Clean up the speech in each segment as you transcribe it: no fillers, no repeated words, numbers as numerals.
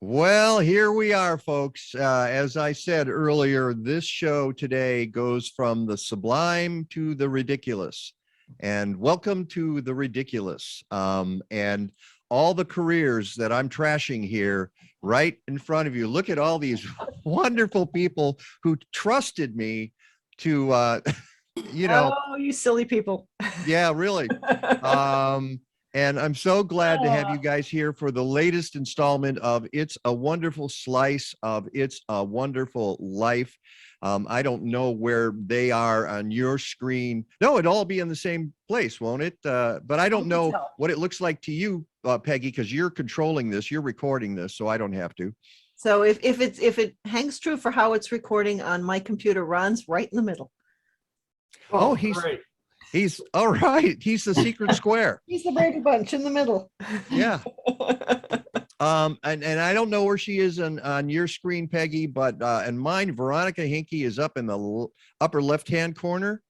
Well, here we are, folks. As I said earlier, this show today goes from the sublime to the ridiculous. And welcome to the ridiculous. And all the careers that I'm trashing here right in front of you. Look at all these wonderful people who trusted me to, Oh, you silly people. yeah, really. And I'm so glad to have you guys here for the latest installment of It's a Wonderful Slice of It's a Wonderful Life. I don't know where they are on your screen. No, it'll all be in the same place, won't it? But I don't know what it looks like to you, Peggy, because you're controlling this, you're recording this, so I don't have to. So if it hangs true for how it's recording on my computer, Ron's right in the middle. Oh, he's great. He's all right. He's the secret square. He's the Brady Bunch in the middle. Yeah. And I don't know where she is on your screen, Peggy, but and mine, Veronica Hinkey is up in the upper left-hand corner.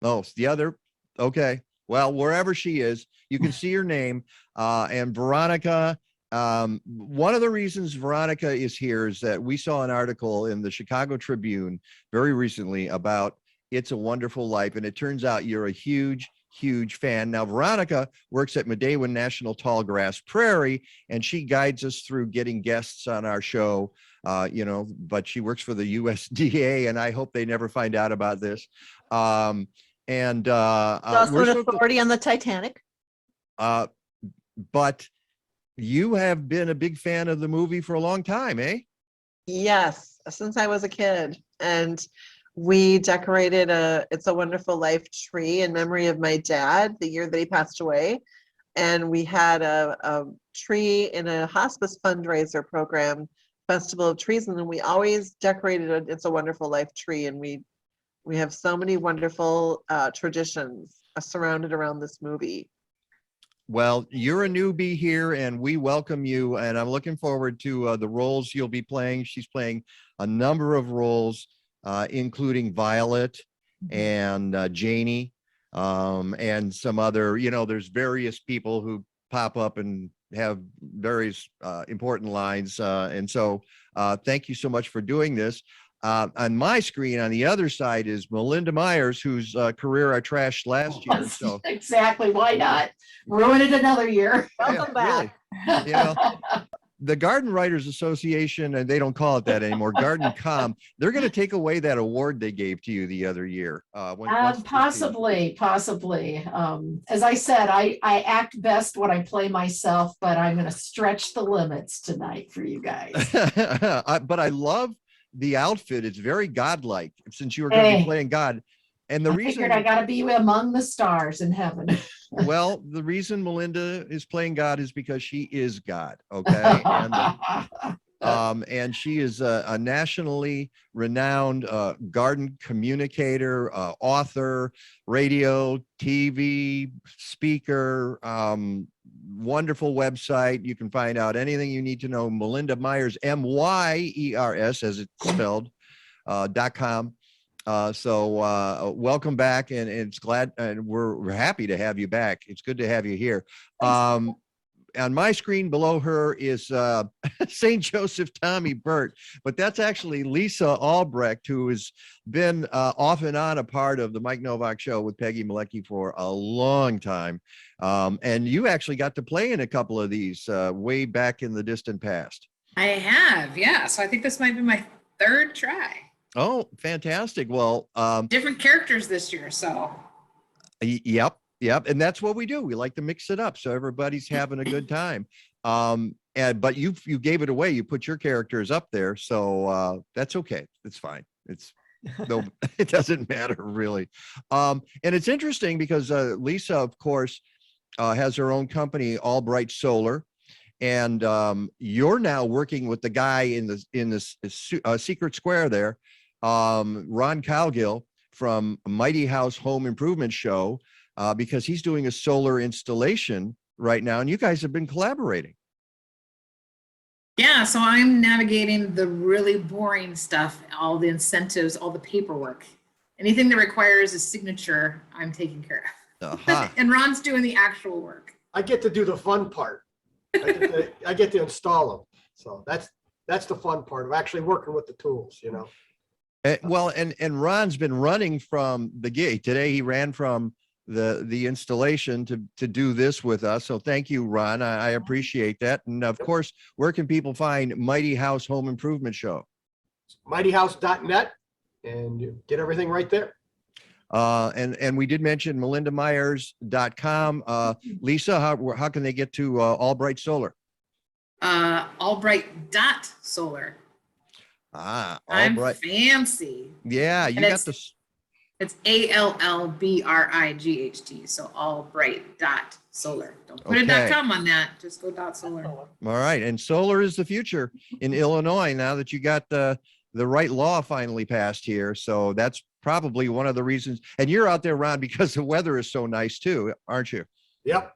Oh, it's the other. Okay. Well, wherever she is, you can see her name. And Veronica, one of the reasons Veronica is here is that we saw an article in the Chicago Tribune very recently about It's a Wonderful Life. And it turns out you're a huge fan. Now, Veronica works at Medewan National Tallgrass Prairie, and she guides us through getting guests on our show, but she works for the USDA, and I hope they never find out about this. Also an authority on the Titanic. But you have been a big fan of the movie for a long time, eh? Yes, since I was a kid. And we decorated a It's a Wonderful Life tree in memory of my dad the year that he passed away. And we had a tree in a hospice fundraiser program, Festival of Trees, and then we always decorated a It's a Wonderful Life tree. And we have so many wonderful traditions surrounded around this movie. Well, you're a newbie here, and we welcome you. And I'm looking forward to the roles you'll be playing. She's playing a number of roles, including Violet and Janie, and some other, there's various people who pop up and have various important lines. And so thank you so much for doing this. On my screen, on the other side, is Melinda Myers, whose career I trashed last year. So exactly, why not ruin it another year? Welcome back. Really. The Garden Writers Association, and they don't call it that anymore, Garden Com, they're going to take away that award they gave to you the other year. Possibly. As I said, I act best when I play myself, but I'm going to stretch the limits tonight for you guys. But I love the outfit. It's very godlike, since you were going to be playing God. And the reason I got to be among the stars in heaven. Well, the reason Melinda is playing God is because she is God. Okay. And she is a nationally renowned garden communicator, author, radio, TV speaker, wonderful website. You can find out anything you need to know. Melinda Myers, MYERS, as it's spelled, .com. So welcome back, and it's glad, and we're happy to have you back. It's good to have you here. On my screen below her is St. Joseph Tommy Burt, but that's actually Lisa Albrecht, who has been off and on a part of the Mike Nowak Show with Peggy Malecki for a long time. And you actually got to play in a couple of these way back in the distant past. I have, yeah. So I think this might be my third try. Oh, fantastic. Well, different characters this year, so. Yep. And that's what we do. We like to mix it up so everybody's having a good time. But you gave it away. You put your characters up there. So that's okay. It's fine. No, it doesn't matter really. And it's interesting because Lisa, of course, has her own company, Albright Solar. And you're now working with the guy in this secret square there, Ron Cowgill from Mighty House Home Improvement Show, because he's doing a solar installation right now, and you guys have been collaborating. Yeah, so I'm navigating the really boring stuff, all the incentives, all the paperwork. Anything that requires a signature, I'm taking care of. And Ron's doing the actual work. I get to do the fun part. I get to install them. So that's the fun part of actually working with the tools, you know. Well, and Ron's been running from the gig today. He ran from the installation to do this with us. So thank you, Ron. I appreciate that. And of course, where can people find Mighty House Home Improvement Show? mightyhouse.net, and you get everything right there. And we did mention melindamyers.com. Lisa, how can they get to Albright Solar? Albright.solar. Ah, I'm Albright. fancy. Yeah, you And got it's- this. It's ALLBRIGHT. So Albright.solar. Don't put Okay. a .com on that. Just go .solar. All right. And solar is the future in Illinois now that you got the right law finally passed here. So that's probably one of the reasons. And you're out there, Ron, because the weather is so nice too, aren't you? Yep.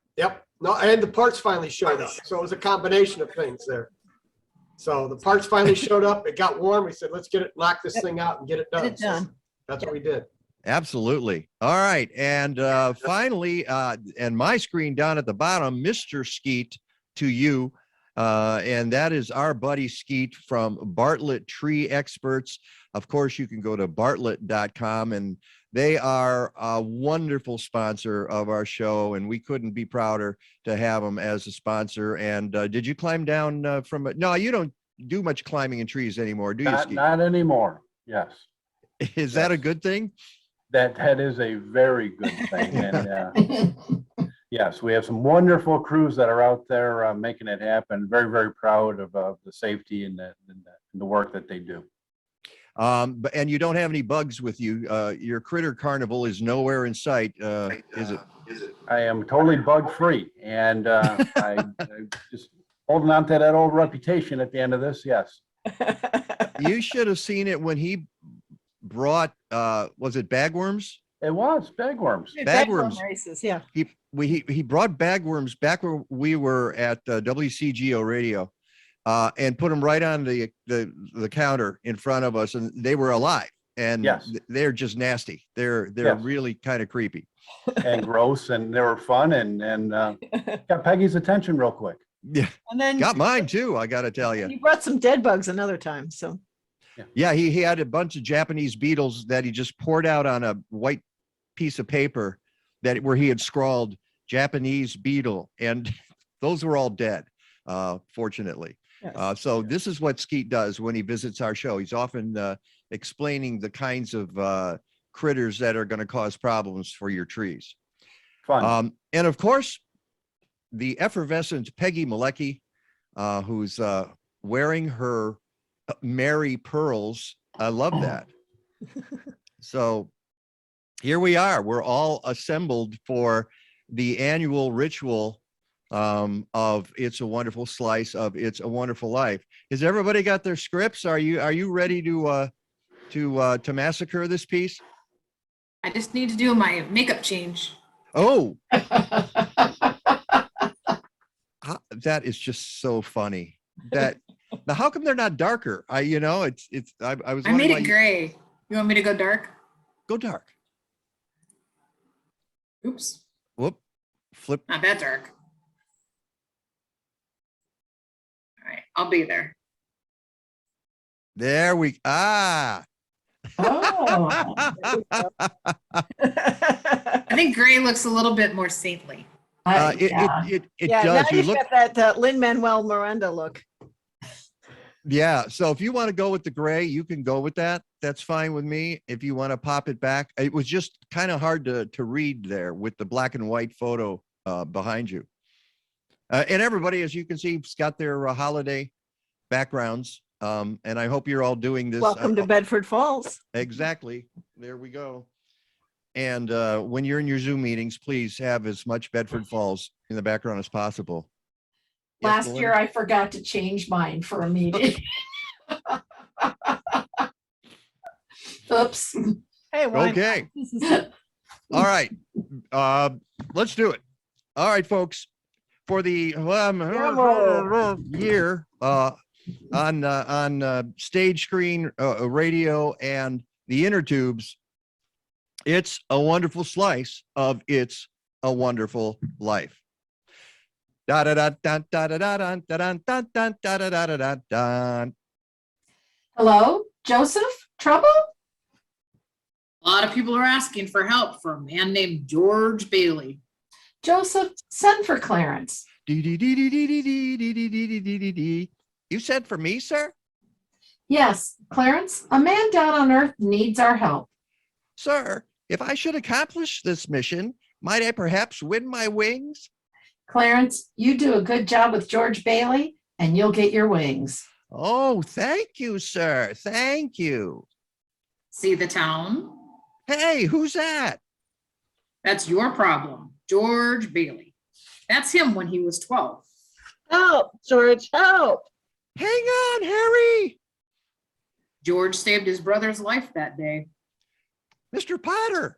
No, and the parts finally showed up. So it was a combination of things there. So the parts finally showed up. It got warm. We said, let's knock this thing out and get it done. Get it done. So that's what we did. Absolutely. All right. And finally, and my screen down at the bottom, Mr. Skeet to you. And that is our buddy Skeet from Bartlett Tree Experts. Of course, you can go to bartlett.com, and they are a wonderful sponsor of our show, and we couldn't be prouder to have them as a sponsor. And did you climb down from it? No, you don't do much climbing in trees anymore, do you, Skeet? Not anymore. Yes. Is that a good thing? That is a very good thing. And yes, we have some wonderful crews that are out there making it happen. Very, very proud of the safety and the work that they do. And you don't have any bugs with you. Your critter carnival is nowhere in sight, is it? I am totally bug free, and I just holding on to that old reputation at the end of this. Yes. You should have seen it when he brought, was it bagworms? It was bagworms. Bagworms. Races, yeah. He brought bagworms back where we were at WCGO radio, and put them right on the counter in front of us, and they were alive. And Yes. They're just nasty. They're Yes. really kind of creepy. And gross, and they were fun, and got Peggy's attention real quick. Yeah, And then got mine too. I got to tell you. you brought some dead bugs another time. So Yeah, he had a bunch of Japanese beetles that he just poured out on a white piece of paper where he had scrawled Japanese beetle, and those were all dead, fortunately. yes. So this is what Skeet does when he visits our show. He's often explaining the kinds of critters that are going to cause problems for your trees. Fun. And of course, the effervescent Peggy Malecki, who's wearing her Mary pearls. I love that. So here we are. We're all assembled for the annual ritual of It's a Wonderful Slice of It's a Wonderful Life. Has everybody got their scripts? Are you ready to massacre this piece? I just need to do my makeup change. Oh, that is just so funny. That now, how come they're not darker? I was. I wondering made why it gray. You want me to go dark? Go dark. Oops, Whoop. Flip. not that dark. All right, I'll be there. There we. Oh, I think gray looks a little bit more saintly. yeah. It Yeah, does. now You you've look. got that Lin-Manuel Miranda look. Yeah. So if you want to go with the gray, you can go with that. That's fine with me. If you want to pop it back, it was just kind of hard to read there with the black and white photo behind you. And everybody, as you can see, has got their holiday backgrounds. And I hope you're all doing this. Welcome to Bedford Falls. Exactly. There we go. And when you're in your Zoom meetings, please have as much Bedford Falls in the background as possible. Yes, Last Melinda? year I forgot to change mine for a meeting. Oops. Hey, why not? Okay. This is All right. Let's do it. All right, folks. For the year on stage screen, radio, and the inner tubes, it's a wonderful slice of It's a Wonderful Life. Da da da da da da da da da da da da da da da da. Hello, Joseph? Trouble? A lot of people are asking for help for a man named George Bailey. Joseph, send for Clarence. You said for me, sir? Yes, Clarence, a man down on earth needs our help. Sir, if I should accomplish this mission, might I perhaps win my wings? Clarence, you do a good job with George Bailey and you'll get your wings. Oh, thank you, sir. Thank you. See the town? Hey, who's that? That's your problem, George Bailey. That's him when he was 12. Help, George, help. Hang on, Harry. George saved his brother's life that day. Mr. Potter,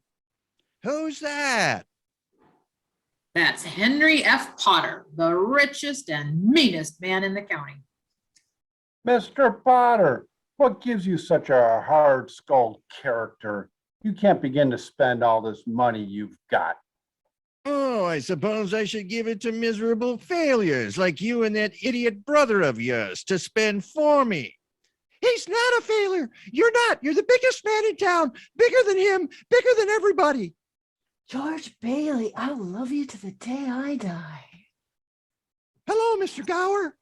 who's that? That's Henry F. Potter, the richest and meanest man in the county. Mr. Potter, what gives you such a hard-skulled character? You can't begin to spend all this money you've got. Oh, I suppose I should give it to miserable failures like you and that idiot brother of yours to spend for me. He's not a failure. You're not. You're the biggest man in town. Bigger than him. Bigger than everybody. George Bailey, I'll love you to the day I die. Hello, Mr. Gower.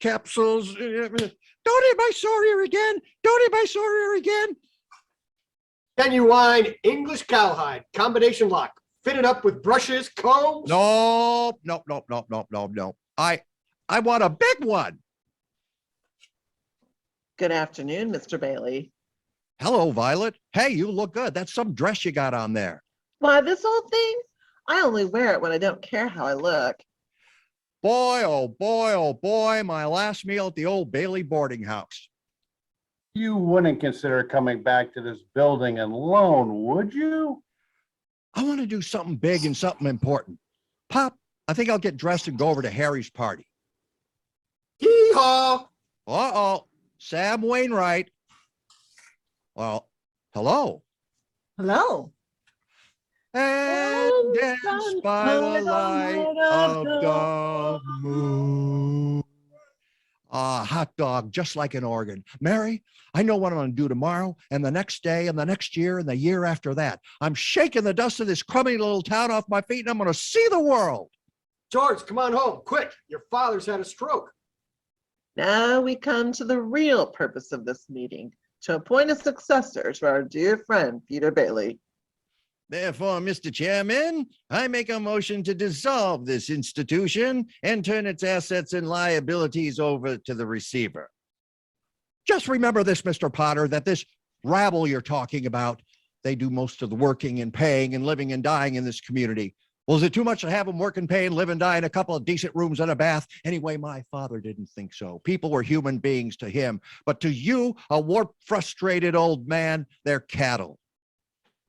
Capsules. Don't hit my sorrier again. Don't hit my sorrier again. Genuine English cowhide combination lock, fitted up with brushes, combs. No. I want a big one. Good afternoon, Mr. Bailey. Hello, Violet. Hey, you look good. That's some dress you got on there. Why, this old thing? I only wear it when I don't care how I look. Boy, oh boy, oh boy, my last meal at the old Bailey boarding house. You wouldn't consider coming back to this building alone, would you? I want to do something big and something important. Pop, I think I'll get dressed and go over to Harry's party. Hee-haw. Uh-oh, Sam Wainwright. Well, hello. Hello. And dance by the light of the moon. Hot dog, just like an organ. Mary, I know what I'm going to do tomorrow and the next day and the next year and the year after that. I'm shaking the dust of this crummy little town off my feet and I'm going to see the world. George, come on home, quick. Your father's had a stroke. Now we come to the real purpose of this meeting, to appoint a successor to our dear friend, Peter Bailey. Therefore, Mr. Chairman, I make a motion to dissolve this institution and turn its assets and liabilities over to the receiver. Just remember this, Mr. Potter, that this rabble you're talking about, they do most of the working and paying and living and dying in this community. Well, is it too much to have them work and pay and live and die in a couple of decent rooms and a bath? Anyway, my father didn't think so. People were human beings to him, but to you, a warped, frustrated old man, they're cattle.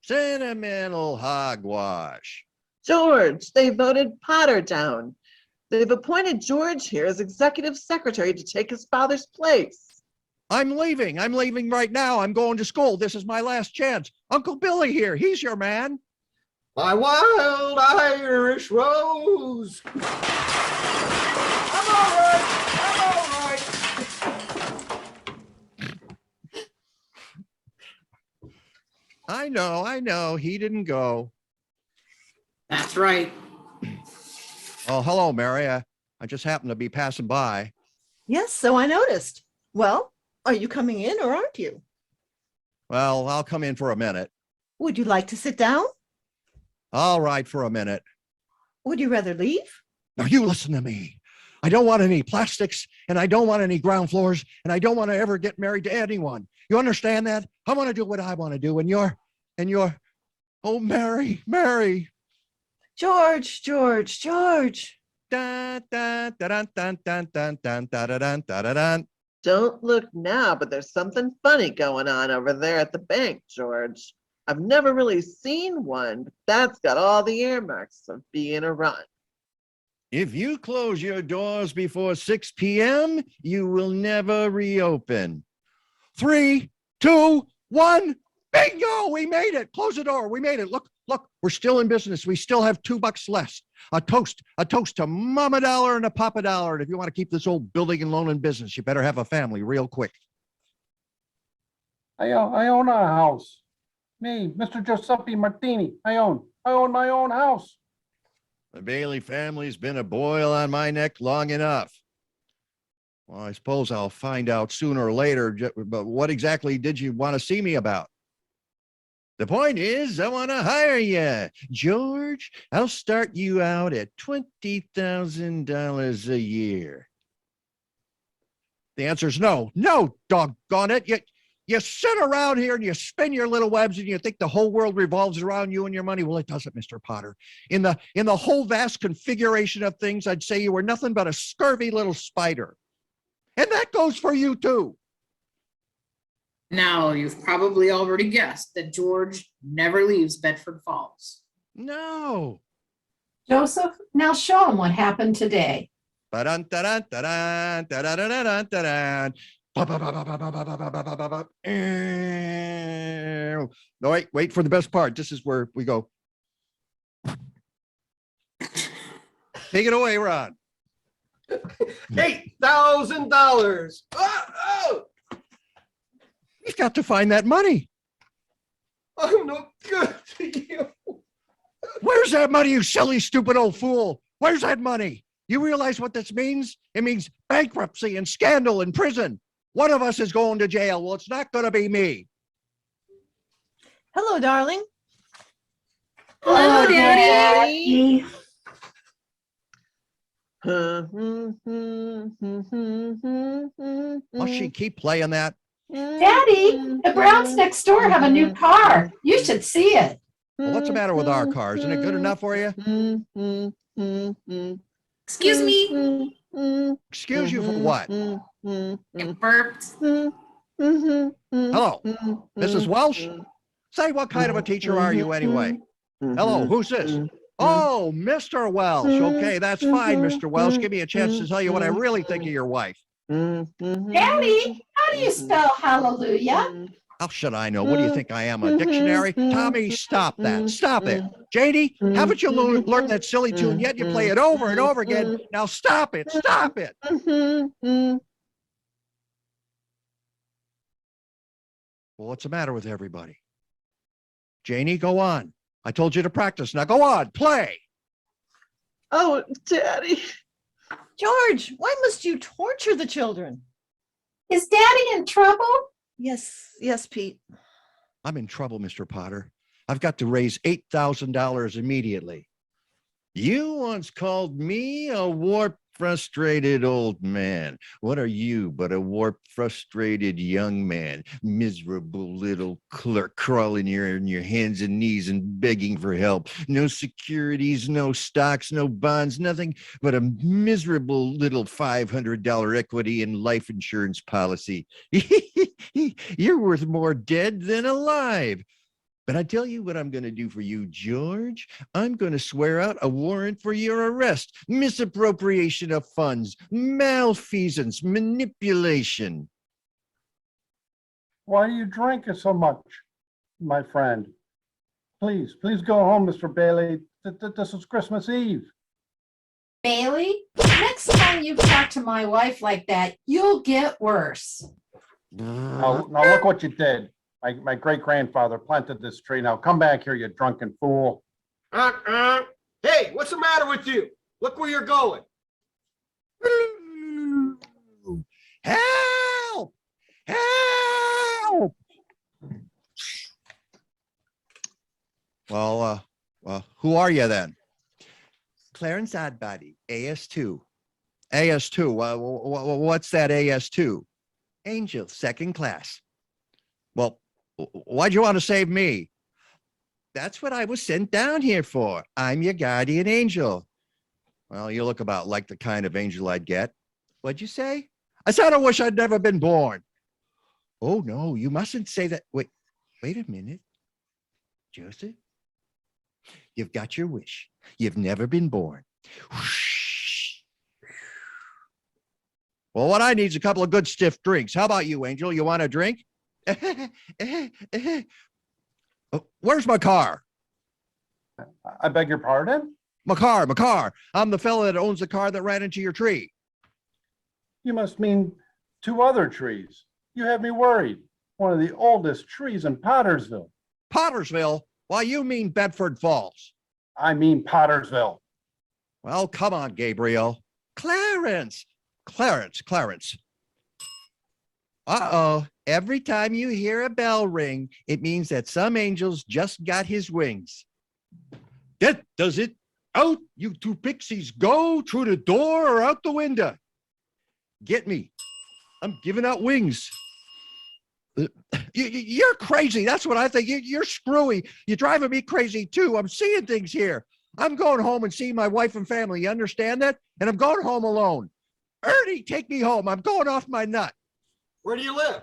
Sentimental hogwash. George, they voted Potter down. They've appointed George here as executive secretary to take his father's place. I'm leaving. I'm leaving right now. I'm going to school. This is my last chance. Uncle Billy here. He's your man. My wild Irish rose. I'm all right. I'm all right. I know. He didn't go. That's right. Oh, hello, Mary. I just happened to be passing by. Yes, so I noticed. Well, are you coming in or aren't you? Well, I'll come in for a minute. Would you like to sit down? All right, for a minute. Would you rather leave? Now you listen to me. I don't want any plastics and I don't want any ground floors and I don't want to ever get married to anyone. You understand that? I want to do what I want to do and you're, oh, Mary. George. Dun, dun, dun, dun, dun, dun, dun, dun, dun, dun, dun. Don't look now, but there's something funny going on over there at the bank, George. I've never really seen one, but that's got all the earmarks of being a run. If you close your doors before 6 p.m., you will never reopen. 3, 2, 1, bingo! We made it. Close the door. We made it. Look Look, we're still in business. We still have $2 left. A toast to Mama Dollar and a Papa Dollar. And if you want to keep this old building and loan in business, you better have a family real quick. I own a house. Me, Mr. Giuseppe Martini. I own my own house. The Bailey family's been a boil on my neck long enough. Well, I suppose I'll find out sooner or later, but what exactly did you want to see me about? The point is, I want to hire you. George, I'll start you out at $20,000 a year. The answer is no. No, doggone it. You sit around here and you spin your little webs and you think the whole world revolves around you and your money. Well, it doesn't, Mr. Potter. In the whole vast configuration of things, I'd say you were nothing but a scurvy little spider. And that goes for you too. Now, you've probably already guessed that George never leaves Bedford Falls. No. Joseph, now show him what happened today. Ba-dun-da-dun-da-dun, da-da-dun-dun-dun-dun. No, wait for the best part. This is where we go. Take it away, Ron. $8,000. Oh, You've got to find that money. I'm no good to you. Where's that money, you silly, stupid old fool? Where's that money? You realize what this means? It means bankruptcy and scandal and prison. One of us is going to jail. Well, it's not going to be me. Hello, darling. Hello, Daddy. Must she keep playing that? Daddy, the Browns next door have a new car. You should see it. Well, what's the matter with our car? Isn't it good enough for you? Excuse me. Excuse you for what? It burped. Hello, Mrs. Welsh? Say, what kind of a teacher are you anyway? Hello, who's this? Oh, Mr. Welsh. Okay, that's fine, Mr. Welsh. Give me a chance to tell you what I really think of your wife. Daddy, how do you spell hallelujah? How should I know? What do you think I am, a dictionary? Tommy, stop that. Stop it. JD, haven't you learned that silly tune yet? You play it over and over again. Now stop it. Stop it. Well, what's the matter with everybody? Janie, go on. I told you to practice. Now go on, play. Oh, Daddy. George, why must you torture the children? Is Daddy in trouble? Yes, Pete. I'm in trouble, Mr. Potter. I've got to raise $8,000 immediately. You once called me a warp-frustrated old man. What are you but a warp-frustrated young man? Miserable little clerk crawling here on your hands and knees and begging for help. No securities, no stocks, no bonds, nothing but a miserable little $500 equity and life insurance policy. You're worth more dead than alive. But I tell you what I'm going to do for you, George. I'm going to swear out a warrant for your arrest, misappropriation of funds, malfeasance, manipulation. Why are you drinking so much, my friend? Please go home, Mr. Bailey. This is Christmas Eve. Bailey, next time you talk to my wife like that, you'll get worse. Now look what you did. My great-grandfather planted this tree. Now come back here, you drunken fool. Hey, what's the matter with you? Look where you're going. Help! Help! Well, who are you then? Clarence Oddbody, AS2. AS2, what's that AS2? Angel, second class. Well, why'd you want to save me? That's what I was sent down here for. I'm your guardian angel. Well, you look about like the kind of angel I'd get. What'd you say? I said I wish I'd never been born. Oh, no, you mustn't say that. Wait a minute. Joseph, you've got your wish. You've never been born. Well, what I need is a couple of good stiff drinks. How about you, Angel? You want a drink? Oh, where's my car? I beg your pardon? McCarr. I'm the fella that owns the car that ran into your tree. You must mean 2 other trees. You have me worried. One of the oldest trees in Pottersville. Pottersville? Why, you mean Bedford Falls. I mean Pottersville. Well, come on, Gabriel. Clarence. Uh-oh. Every time you hear a bell ring, it means that some angel's just got his wings. That does it. Out, you 2 pixies, go through the door or out the window. Get me. I'm giving out wings. You're crazy. That's what I think. You're screwy. You're driving me crazy too. I'm seeing things here. I'm going home and seeing my wife and family. You understand that? And I'm going home alone. Ernie, take me home. I'm going off my nut. Where do you live?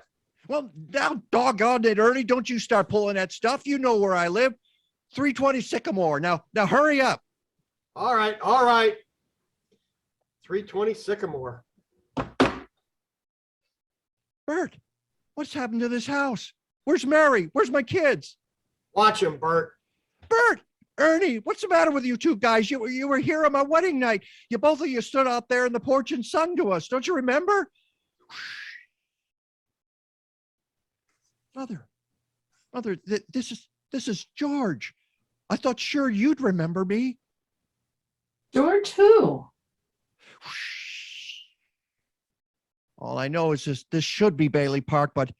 Well, now, doggone it, Ernie, don't you start pulling that stuff. You know where I live. 320 Sycamore. Now hurry up. All right. 320 Sycamore. Bert, what's happened to this house? Where's Mary? Where's my kids? Watch him, Bert. Bert, Ernie, what's the matter with you 2 guys? You were here on my wedding night. Both of you stood out there in the porch and sung to us. Don't you remember? Mother, this is George. I thought sure you'd remember me. George who? All I know is this should be Bailey Park, but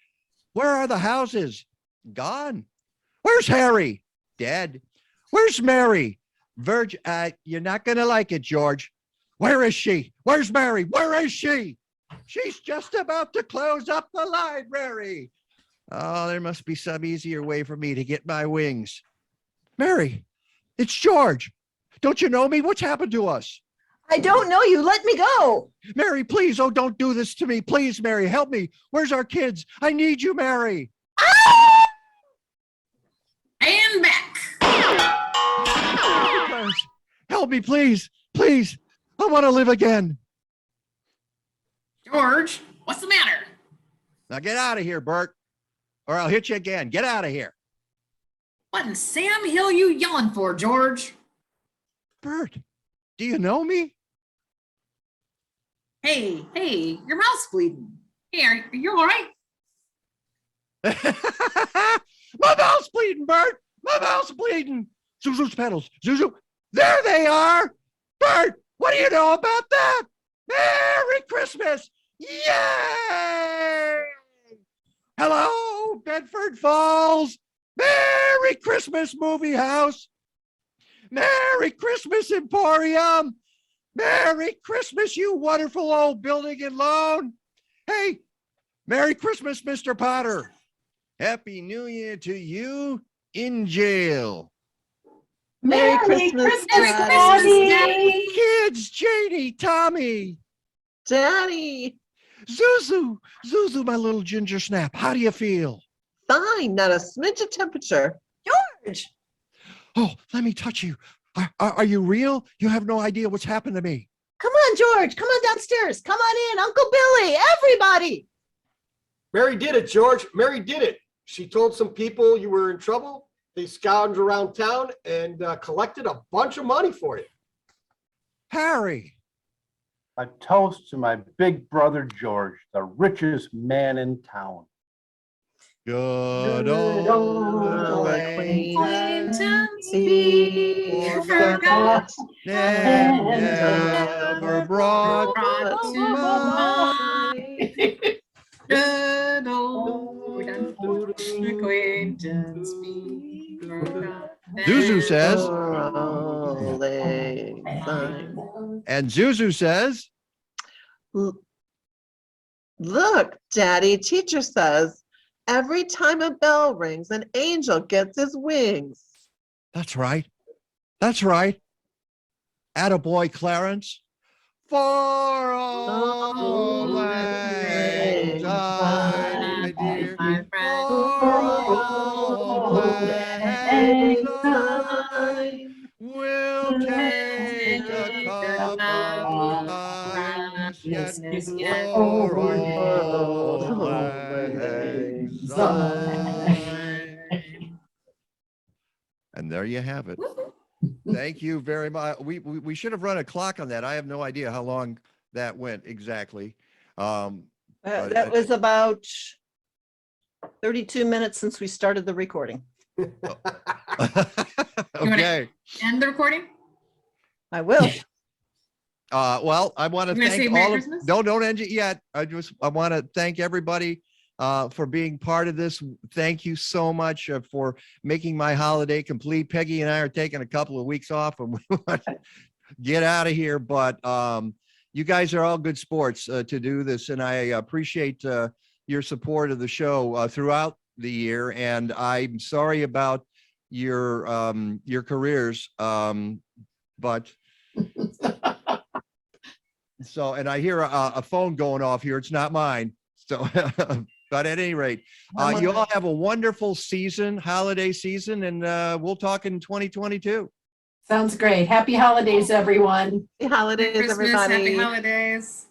where are the houses? Gone. Where's Harry? Dead. Where's Mary? You're not going to like it, George. Where is she? Where's Mary? Where is she? She's just about to close up the library. Oh, there must be some easier way for me to get my wings. Mary, it's George. Don't you know me? What's happened to us? I don't know you. Let me go. Mary, please. Oh, don't do this to me. Please, Mary, help me. Where's our kids? I need you, Mary. And back. Help me, please. Please. I want to live again. George, what's the matter? Now get out of here, Bert, or I'll hit you again. Get out of here. What in Sam Hill you yelling for, George? Bert, do you know me? Hey, your mouth's bleeding. Hey, are you all right? My mouth's bleeding, Bert. My mouth's bleeding. Zuzu's pedals. Zuzu. There they are. Bert, what do you know about that? Merry Christmas. Yay! Hello, Bedford Falls. Merry Christmas, movie house. Merry Christmas, Emporium. Merry Christmas, you wonderful old building and loan. Hey, Merry Christmas, Mr. Potter. Happy New Year to you in jail. Merry Christmas, Daddy. Kids, Janie, Tommy, Daddy, Zuzu, my little ginger snap. How do you feel? fine, not a smidge of temperature. George. Oh, let me touch you. Are you real? You have no idea what's happened to me. Come on, George. Come on downstairs. Come on in. Uncle Billy, everybody. Mary did it, George. Mary did it. She told some people you were in trouble. They scrounged around town and collected a bunch of money for you. Harry. A toast to my big brother George, the richest man in town. Good old Acquaintance be forgot, never brought brought to mind. Good old acquaintance be forgot. Zuzu says, Rolling sign. and Zuzu says, Look, Daddy, teacher says, every time a bell rings, an angel gets his wings. that's right. That's right. Attaboy, Clarence. For all lang syne, dear. My friend. For all lang syne, we'll take a cup of kindness yet for all lang syne. And there you have it. Thank you very much. We should have run a clock on that. I have no idea how long that went exactly. But That was about 32 minutes since we started the recording. okay. End the recording? I will. Well, I want to You gonna thank say Merry all of, Christmas? no, don't end it yet. I want to thank everybody for being part of this. Thank you so much for making my holiday complete. Peggy and I are taking a couple of weeks off and we want to get out of here, but you guys are all good sports to do this, and I appreciate your support of the show throughout the year. And I'm sorry about your careers, but so, and I hear a phone going off here. It's not mine. So, but at any rate, you all have a wonderful season, holiday season, and we'll talk in 2022. Sounds great. Happy holidays, everyone. Happy holidays, Christmas, everybody. happy holidays.